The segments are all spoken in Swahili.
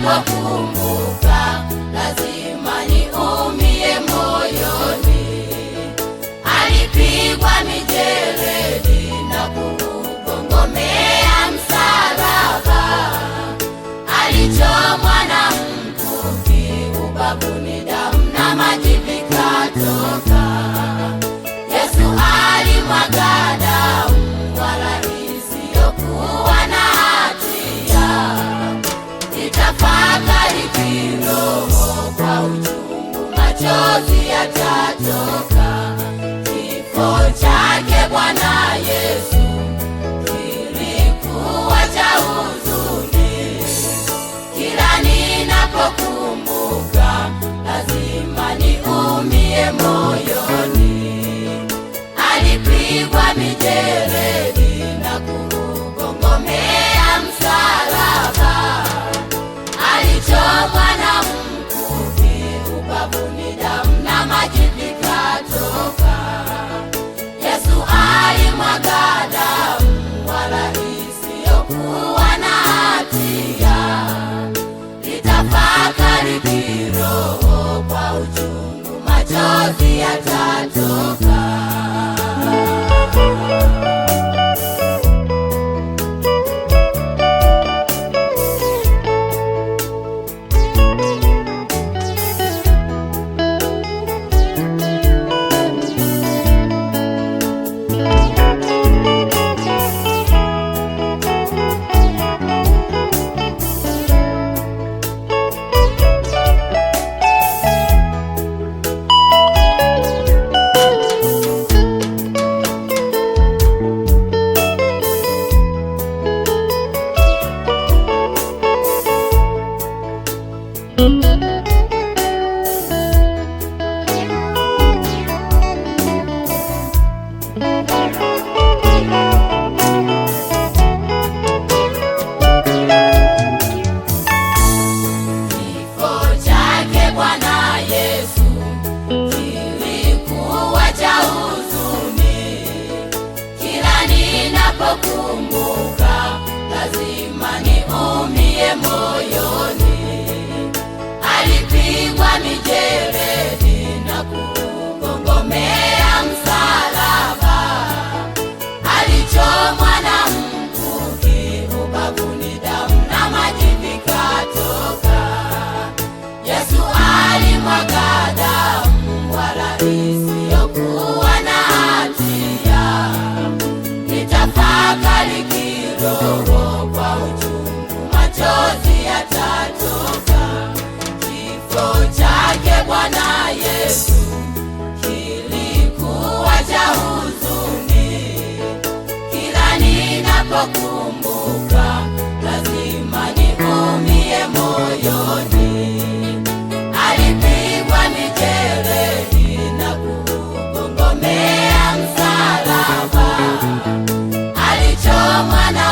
Ninapokumbuka lazima niumie moyoni. Alipigwa mijeledi na kugongomea msalaba, alichomwa na mkuki ubavuni, damu na maji vikatoka. Yesu alimwaga damu wala isiyokuwa na hatia. Nitafakari kiroho kwa uchungu, machozi yatatoka. Kifo chake Bwana Yesu kilikuwa cha huzuni. Kila ninapokumbuka lazima niumie moyoni. Alipigwa mijeledi na kugongomea msalaba, alichomwa na mkuki ubavuni, damu na maji vikatoka. Yesu alimwaga damu wala isiyokuwa na hatia. Nitafakari kiroho kwa uchungu, machozi yatatoka. Ninapokumbuka lazima niumie moyoni. Alipigwa mijeledi na kugongomea msalaba, alichomwa na mkuki ubavuni, damu na maji vikatoka. Yesu alimwaga damu wala isiyokuwa na hatia. Nitafakari kiroho kwa uchungu, machozi yatatoka. Kifo chake Bwana Yesu kilikuwa cha huzuni. Kila ninapokumbuka lazima niumie moyoni. Alipigwa mijeledi na kugongomea msalaba, alichomwa na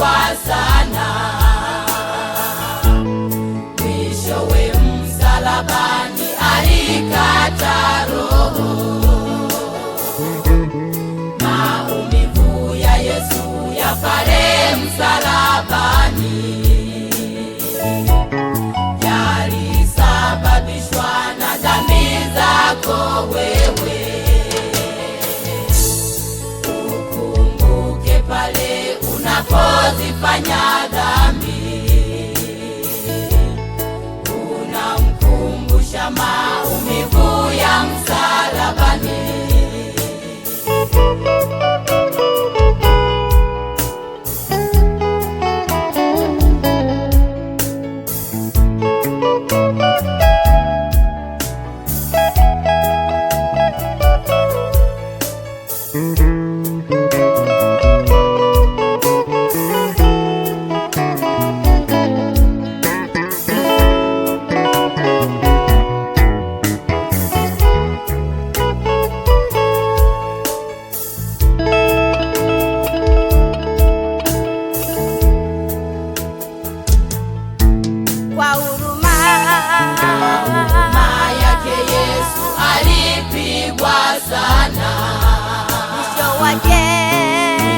alipigwa sana, mwishowe msalabani alikata roho. Maumivu ya Yesu ya pale msalabani yalisababishwa na dhambi zako wewe. Ukumbuke pale unapozifanya dhambi, unamkumbusha maumivu ya msalabani. Kwa huruma yake Yesu alipigwa sana,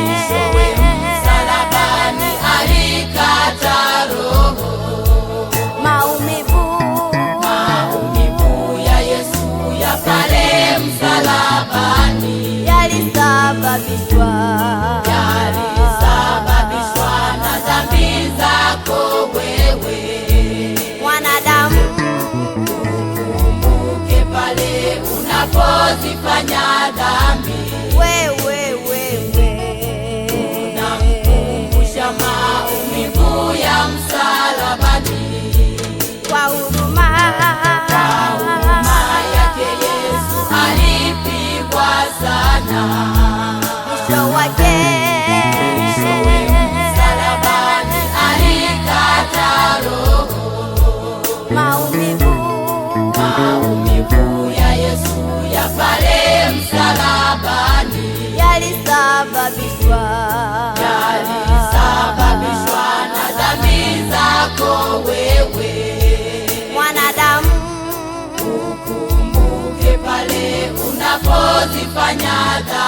mwishowe msalabani alikata roho. Maumivu ya Yesu ya pale msalabani yalisababishwa na dhambi zako wewe. mwanadamu. Ukumbuke pale unapozifanya dhambi, unamkumbusha maumivu ya msalabani. Kwa huruma yake Yesu alipigwa sana, mwishowe msalabani alikata roho. Maumivu ya Yesu ya pale msalabani yalisababishwa na dhambi zako wewe. mwanadamu. Ukumbuke pale unapozifanya dhambi,